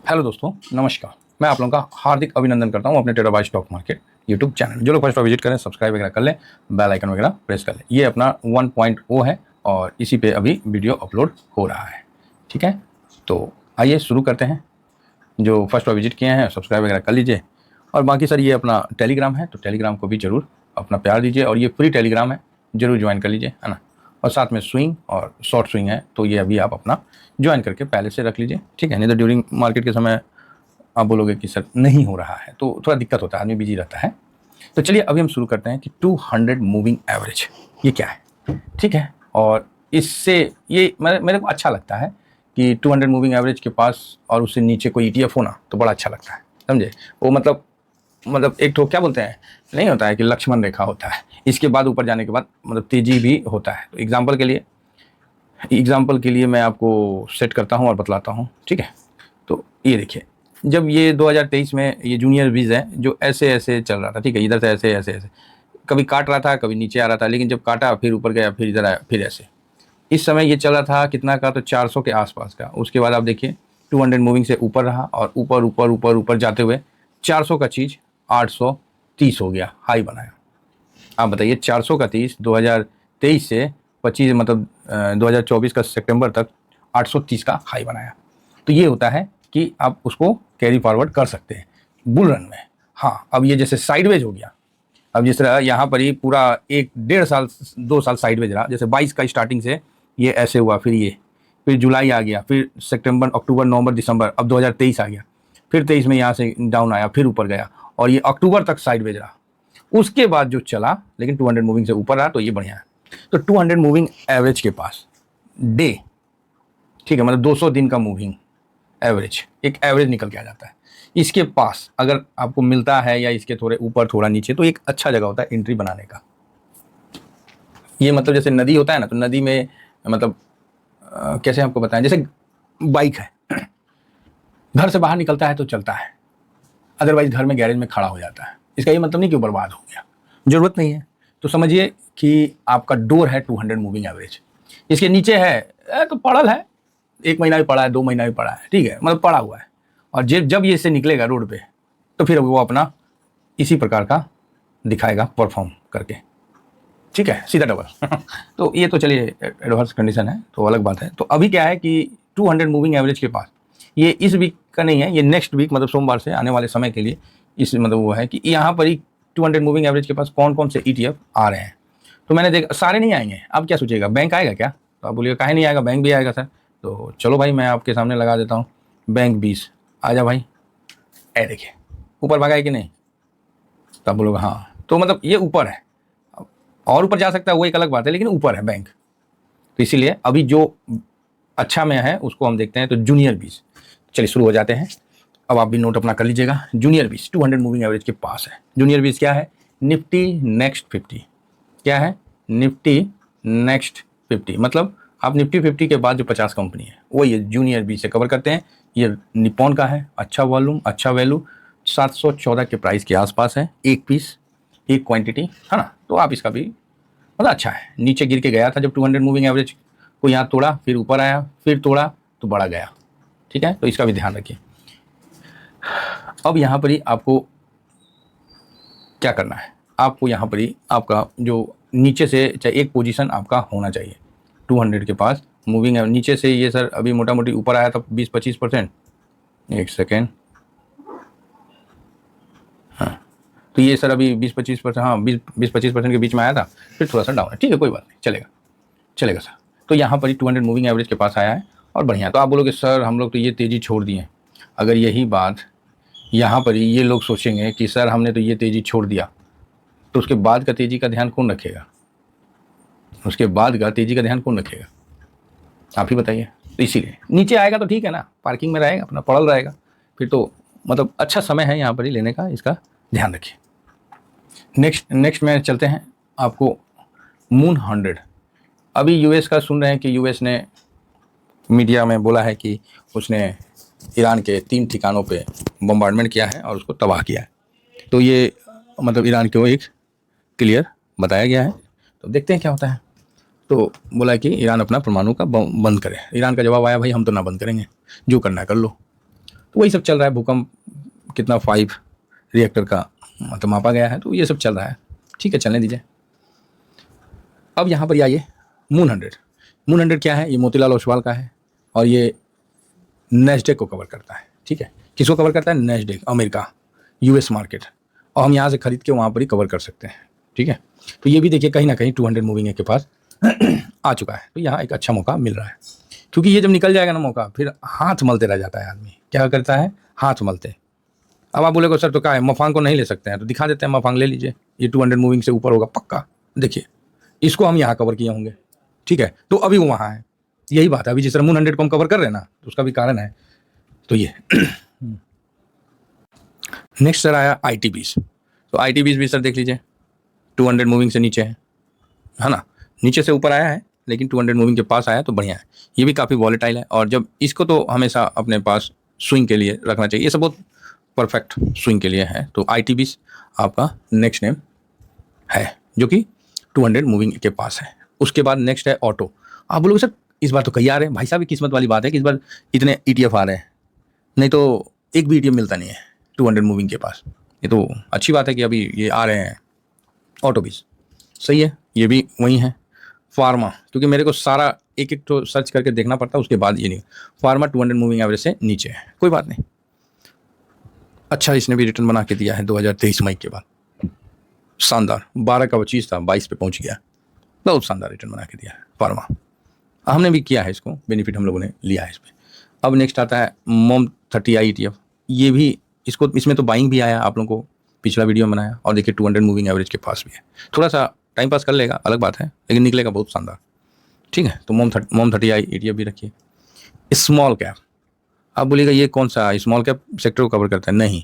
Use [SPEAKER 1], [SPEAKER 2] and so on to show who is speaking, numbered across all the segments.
[SPEAKER 1] Hello दोस्तों, नमस्कार। मैं आप लोगों का हार्दिक अभिनंदन करता हूं अपने terabyte stock market YouTube channel. जो लोग फर्स्ट बार विजिट करें, सब्सक्राइब वगैरह कर लें, बेल आइकन वगैरह प्रेस कर लें। ये अपना 1.0 है और इसी पे अभी वीडियो अपलोड हो रहा है। ठीक है, तो आइए शुरू करते हैं। जो फर्स्ट बार विजिट किए हैं, सब्सक्राइब वगैरह कर लीजिए। और बाकी सर, ये अपना टेलीग्राम है, तो टेलीग्राम को भी ज़रूर अपना प्यार दीजिए। और ये फ्री टेलीग्राम है, ज़रूर ज्वाइन कर लीजिए, है ना। और साथ में स्विंग और शॉर्ट स्विंग है, तो ये अभी आप अपना ज्वाइन करके पहले से रख लीजिए। ठीक है, नहीं तो ड्यूरिंग मार्केट के समय आप बोलोगे कि सर नहीं हो रहा है, तो थोड़ा दिक्कत होता है, आदमी बिजी रहता है। तो चलिए अभी हम शुरू करते हैं कि 200 मूविंग एवरेज ये क्या है। ठीक है, और इससे ये मेरे को अच्छा लगता है कि 200 मूविंग एवरेज के पास और उससे नीचे कोई ETF होना तो बड़ा अच्छा लगता है, समझे। वो मतलब एक तो क्या बोलते हैं, नहीं होता है कि लक्ष्मण रेखा होता है, इसके बाद ऊपर जाने के बाद मतलब तेजी भी होता है। तो एग्जाम्पल के लिए मैं आपको सेट करता हूँ और बतलाता हूँ। ठीक है, तो ये देखिए, जब ये 2023 में ये जूनियर बीज है जो ऐसे ऐसे चल रहा था। ठीक है, इधर से ऐसे ऐसे ऐसे कभी काट रहा था, कभी नीचे आ रहा था, लेकिन जब काटा फिर ऊपर गया, फिर इधर आया, फिर ऐसे। इस समय ये चल रहा था कितना का, तो 400 के आसपास का। उसके बाद आप देखिए 200 मूविंग से ऊपर रहा और ऊपर ऊपर ऊपर ऊपर जाते हुए 400 का चीज़ 830 हो गया, हाई बनाया। आप बताइए, 400 का 30 2023 से 25 मतलब 2024 का सितंबर तक 830 का हाई बनाया। तो ये होता है कि आप उसको कैरी फॉरवर्ड कर सकते हैं बुल रन में। हाँ, अब ये जैसे साइडवेज हो गया। अब जिस तरह यहाँ पर ही पूरा 1 डेढ़ साल 2 साल साइडवेज रहा, जैसे 22 का स्टार्टिंग से ये ऐसे हुआ, फिर जुलाई आ गया, फिर सितंबर अक्टूबर नवंबर दिसंबर, अब 2023 आ गया, फिर 23 में यहाँ से डाउन आया, फिर ऊपर गया और ये अक्टूबर तक साइडवेज रहा। उसके बाद जो चला, लेकिन 200 मूविंग से ऊपर रहा, तो ये बढ़िया है। तो 200 मूविंग एवरेज के पास डे, ठीक है, मतलब 200 दिन का मूविंग एवरेज, एक एवरेज निकल के आ जाता है। इसके पास अगर आपको मिलता है या इसके थोड़े ऊपर थोड़ा नीचे, तो एक अच्छा जगह होता है एंट्री बनाने का। ये मतलब जैसे नदी होता है ना, तो नदी में मतलब कैसे आपको बताएं, जैसे बाइक है, घर से बाहर निकलता है तो चलता है, अदरवाइज घर में गैरेज में खड़ा हो जाता है। इसका ये मतलब नहीं कि वो बर्बाद हो गया, जरूरत नहीं है। तो समझिए कि आपका डोर है 200 मूविंग एवरेज, इसके नीचे है तो पड़ल है, 1 महीना भी पड़ा है, 2 महीना भी पड़ा है, ठीक है, मतलब पड़ा हुआ है। और जब ये इससे निकलेगा रोड पे, तो फिर वो अपना इसी प्रकार का दिखाएगा परफॉर्म करके। ठीक है, सीधा डबल तो ये तो चलिए एडवर्स कंडीशन है, तो अलग बात है। तो अभी क्या है कि 200 मूविंग एवरेज के पास, ये इस वीक का नहीं है, ये नेक्स्ट वीक मतलब सोमवार से आने वाले समय के लिए इस मतलब वो है कि यहाँ पर ही 200 मूविंग एवरेज के पास कौन कौन से ETF आ रहे हैं। तो मैंने देखा सारे नहीं आएंगे। अब क्या सोचिएगा, बैंक आएगा क्या? तो आप बोलिएगा काहे नहीं आएगा, बैंक भी आएगा सर। तो चलो भाई, मैं आपके सामने लगा देता हूँ बैंक 20, आ जा भाई। ए देखिए ऊपर भागा है कि नहीं, तो आप बोलोगे हाँ, तो मतलब ये ऊपर है, और ऊपर जा सकता है वो एक अलग बात है, लेकिन ऊपर है बैंक। तो इसीलिए अभी जो अच्छा में है उसको हम देखते हैं। तो जूनियर 20, चलिए शुरू हो जाते हैं। अब आप भी नोट अपना कर लीजिएगा। जूनियर 20 200 मूविंग एवरेज के पास है। जूनियर 20 क्या है? Nifty next 50। क्या है? निफ्टी नेक्स्ट 50, मतलब आप निफ्टी 50 के बाद जो 50 कंपनी है वो ये जूनियर 20 से कवर करते हैं। ये निपॉन का है, अच्छा वॉल्यूम, अच्छा वैल्यू, 714 के प्राइस के आसपास है, एक पीस, एक क्वांटिटी, है ना। तो आप इसका भी मतलब अच्छा है। नीचे गिर के गया था जब 200 मूविंग एवरेज को यहाँ तोड़ा, फिर ऊपर आया, फिर तोड़ा तो बड़ा गया। ठीक है, तो इसका भी ध्यान रखिए। अब यहाँ पर ही आपको क्या करना है, आपको यहाँ पर ही आपका जो नीचे से चाहे एक पोजीशन आपका होना चाहिए 200 के पास मूविंग है। नीचे से ये सर अभी मोटा मोटी ऊपर आया था 20-25%, एक सेकेंड, हाँ, तो ये सर अभी 20-25%, हाँ 20-25% के बीच में आया था, फिर थोड़ा सा डाउन है। ठीक है, कोई बात नहीं, चलेगा सर। तो यहाँ पर ही 200 मूविंग एवरेज के पास आया है और बढ़िया। तो आप बोलोगे सर हम लोग तो ये तेज़ी छोड़ दिए। अगर यही बात यहाँ पर ही ये लोग सोचेंगे कि सर हमने तो ये तेज़ी छोड़ दिया, तो उसके बाद का तेज़ी का ध्यान कौन रखेगा? उसके बाद का तेज़ी का ध्यान कौन रखेगा, आप ही बताइए। तो इसीलिए नीचे आएगा तो ठीक है ना, पार्किंग में रहेगा, अपना पड़ल रहेगा, फिर तो मतलब अच्छा समय है यहाँ पर ही लेने का, इसका ध्यान रखिए। नेक्स्ट में चलते हैं आपको मून 100। अभी यूएस का सुन रहे हैं कि यूएस ने मीडिया में बोला है कि उसने ईरान के 3 ठिकानों पे बम्बार्डमेंट किया है और उसको तबाह किया है। तो ये मतलब ईरान को एक क्लियर बताया गया है। तो देखते हैं क्या होता है। तो बोला कि ईरान अपना परमाणु का बंद करे। ईरान का जवाब आया, भाई हम तो ना बंद करेंगे, जो करना है कर लो। तो वही सब चल रहा है। भूकंप कितना 5 रिएक्टर का मतलब मापा गया है, तो ये सब चल रहा है। ठीक है, चलने दीजिए। अब यहाँ पर आइए मून 100। मून 100 क्या है? ये मोतीलाल ओसवाल का है और ये नेस्डेक को कवर करता है। ठीक है, किसको कवर करता है? Nasdaq, America, US market. और हम यहाँ से खरीद के वहाँ पर ही कवर कर सकते हैं। ठीक है, तो ये भी देखिए कहीं ना कहीं 200 मूविंग के पास आ चुका है। तो यहाँ एक अच्छा मौका मिल रहा है, क्योंकि ये जब निकल जाएगा ना मौका, फिर हाथ मलते रह जाता है आदमी। क्या करता है? हाथ मलते। अब आप बोलेगे सर तो क्या है, मफांग को नहीं ले सकते हैं? तो दिखा देते हैं, मफांग ले लीजिए, ये 200 मूविंग से ऊपर होगा पक्का। देखिए इसको हम यहाँ कवर किए होंगे। ठीक है, तो अभी वो वहाँ है। यही बात है, अभी जिस तरह मून 100 को हम कवर कर रहे हैं ना, तो उसका भी कारण है। तो ये नेक्स्ट सर आया ITBs। तो ITBs भी सर देख लीजिए 200 मूविंग से नीचे है ना, नीचे से ऊपर आया है लेकिन 200 मूविंग के पास आया तो बढ़िया है। ये भी काफ़ी वॉलेटाइल है, और जब इसको तो हमेशा अपने पास स्विंग के लिए रखना चाहिए। ये सब बहुत परफेक्ट स्विंग के लिए है। तो ITBs आपका नेक्स्ट नेम है, जो कि 200 मूविंग के पास है। उसके बाद नेक्स्ट है ऑटो। आप बोलोगे सर इस बार तो कई आ रहे हैं। भाई साहब, किस्मत वाली बात है कि इस बार इतने ETF आ रहे हैं, नहीं तो एक भी ETF मिलता नहीं है 200 मूविंग के पास। ये तो अच्छी बात है कि अभी ये आ रहे हैं ऑटो भी। सही है, ये भी वही है। फार्मा, क्योंकि मेरे को सारा एक एक तो सर्च करके देखना पड़ता है, उसके बाद ये नहीं। फार्मा 200 मूविंग एवरेज से नीचे है, कोई बात नहीं। अच्छा, इसने भी रिटर्न बना के दिया है 2023 मई के बाद। शानदार, 12 का 25 था, 22 पे पहुंच गया। बहुत शानदार रिटर्न बना के दिया है फार्मा। हमने भी किया है इसको, बेनिफिट हम लोगों ने लिया है इस पर। अब नेक्स्ट आता है मोम 30i ETF। ये भी इसमें तो बाइंग भी आया, आप लोगों को पिछला वीडियो में बनाया, और देखिए 200 मूविंग एवरेज के पास भी है। थोड़ा सा टाइम पास कर लेगा, अलग बात है, लेकिन निकलेगा बहुत शानदार। ठीक है, तो मोम 30i ETF भी रखिए। स्मॉल कैप, आप बोलिएगा ये कौन सा स्मॉल कैप सेक्टर को कवर करता है? नहीं,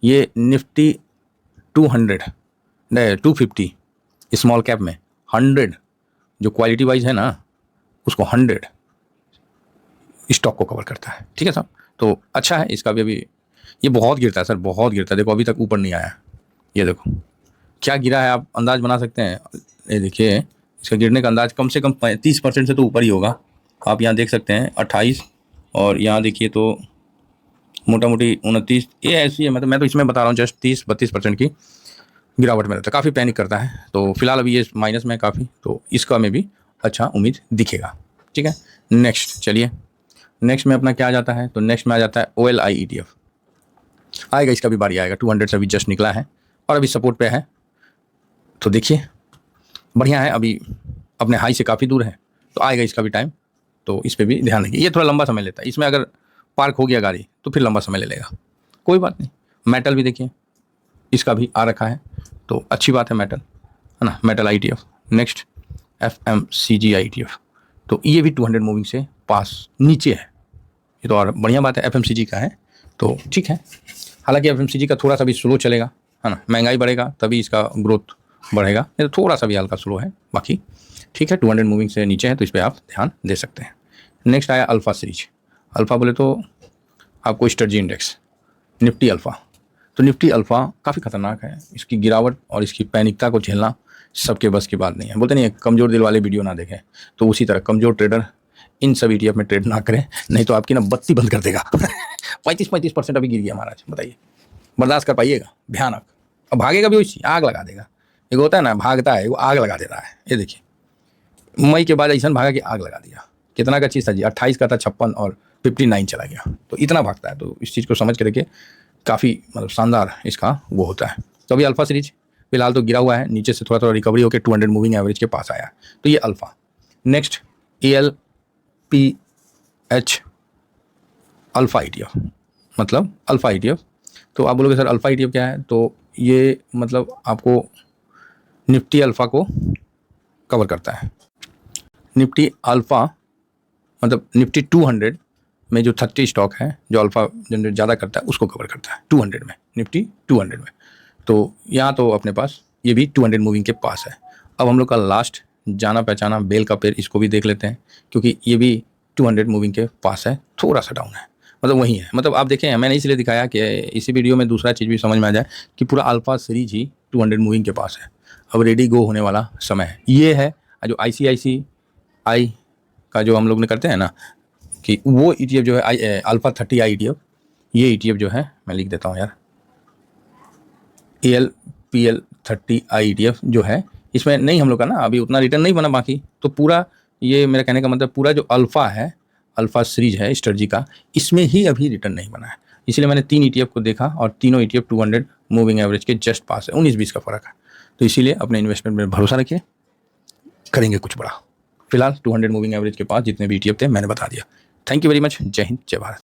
[SPEAKER 1] ये निफ्टी 250 स्मॉल कैप में 100 जो क्वालिटी वाइज है ना, उसको 100 स्टॉक को कवर करता है। ठीक है साहब, तो अच्छा है इसका भी। अभी ये बहुत गिरता है सर, बहुत गिरता है। देखो अभी तक ऊपर नहीं आया। ये देखो क्या गिरा है, आप अंदाज बना सकते हैं। ये देखिए इसका गिरने का अंदाज कम से कम 30% से तो ऊपर ही होगा। आप यहाँ देख सकते हैं 28, और यहाँ देखिए तो मोटा मोटी 29। ये ऐसी है, मतलब मैं तो इसमें बता रहा हूँ जस्ट 30-32% की गिरावट में रहता है। काफ़ी पैनिक करता है। तो फिलहाल अभी ये माइनस में काफ़ी, तो इसका में भी अच्छा उम्मीद दिखेगा। ठीक है, नेक्स्ट चलिए, नेक्स्ट में अपना क्या आ जाता है? तो नेक्स्ट में आ जाता है OLI ETF। आएगा, इसका भी बारी आएगा। 200 से अभी जस्ट निकला है और अभी सपोर्ट पे है। तो देखिए बढ़िया है, अभी अपने हाई से काफ़ी दूर है, तो आएगा इसका भी टाइम। तो इस पर भी ध्यान रखिए, ये थोड़ा लंबा समय लेता है। इसमें अगर पार्क हो गया गाड़ी तो फिर लंबा समय ले लेगा, कोई बात नहीं। मेटल भी देखिए, इसका भी आ रखा है, तो अच्छी बात है मेटल, है ना, metal ITF। Next FMCG ITF, तो ये भी 200 मूविंग से पास नीचे है। ये तो और बढ़िया बात है, FMCG का है तो ठीक है। हालांकि FMCG का थोड़ा सा भी स्लो चलेगा, है ना, महंगाई बढ़ेगा तभी इसका ग्रोथ बढ़ेगा, नहीं तो थोड़ा सा भी हल्का स्लो है। बाकी ठीक है, 200 मूविंग से नीचे है, तो इस पर आप ध्यान दे सकते हैं। नेक्स्ट आया अल्फ़ा सीरीज। अल्फ़ा बोले तो आपको स्ट्रेटजी इंडेक्स निफ्टी अल्फ़ा। तो निफ्टी अल्फ़ा काफ़ी खतरनाक है। इसकी गिरावट और इसकी पैनिकता को झेलना सबके बस की बात नहीं है। बोलते नहीं है कमज़ोर दिल वाले वीडियो ना देखें, तो उसी तरह कमज़ोर ट्रेडर इन सब ETF में ट्रेड ना करें, नहीं तो आपकी ना बत्ती बंद कर देगा। 35% अभी गिर गया महाराज, बताइए बर्दाश्त कर पाइएगा? भयानक। अब भागेगा भी वैसी, आग लगा देगा। एक होता है ना, भागता है वो आग लगा देता है। ये देखिए मई के बाद ऐसा भागा कि आग लगा दिया। कितना का चीज़ था जी, 28 का था, 56 और 59 चला गया। तो इतना भागता है, तो इस चीज़ को समझ के देखिए, काफ़ी मतलब शानदार इसका वो होता है। तो अभी अल्फ़ा सीरीज फिलहाल तो गिरा हुआ है, नीचे से थोड़ा थोड़ा रिकवरी होकर 200 मूविंग एवरेज के पास आया। तो ये alpha. Next ALPH alpha ETF, मतलब अल्फ़ा ETF। तो आप बोलोगे सर अल्फ़ा ETF क्या है? तो ये मतलब आपको निफ्टी अल्फ़ा को कवर करता है। निफ्टी अल्फ़ा मतलब निफ्टी 200 में जो 30 स्टॉक है जो अल्फ़ा जनरेट ज़्यादा करता है उसको कवर करता है 200 में, निफ्टी 200 में। तो यहाँ तो अपने पास ये भी 200 मूविंग के पास है। अब हम लोग का लास्ट जाना पहचाना बेल का पेड़, इसको भी देख लेते हैं, क्योंकि ये भी 200 मूविंग के पास है, थोड़ा सा डाउन है, मतलब वही है। मतलब आप देखें, मैंने इसलिए दिखाया कि इसी वीडियो में दूसरा चीज़ भी समझ में आ जाए कि पूरा अल्फ़ा सीरीज ही 200 मूविंग के पास है। अब रेडी गो होने वाला समय है। ये है जो ICICI का जो हम लोग ने करते हैं ना, कि वो ETF जो है अल्फ़ा 30i ETF, ये ETF जो है मैं लिख देता हूँ यार, ALPL30I ETF जो है, इसमें नहीं हम लोग का ना अभी उतना रिटर्न नहीं बना बाकी, तो पूरा ये मेरा कहने का मतलब पूरा जो अल्फ़ा है, अल्फ़ा सीरीज है स्ट्रेटजी का, इसमें ही अभी रिटर्न नहीं बना है। इसलिए मैंने 3 ETF को देखा और तीनों ETF 200 मूविंग एवरेज के जस्ट पास है, 19-20 का फ़र्क है। तो इसीलिए अपने इन्वेस्टमेंट में भरोसा रखिए, करेंगे कुछ बड़ा। फिलहाल 200 मूविंग एवरेज के पास जितने भी ETF थे मैंने बता दिया। Thank you very much. जय हिंद, जय भारत।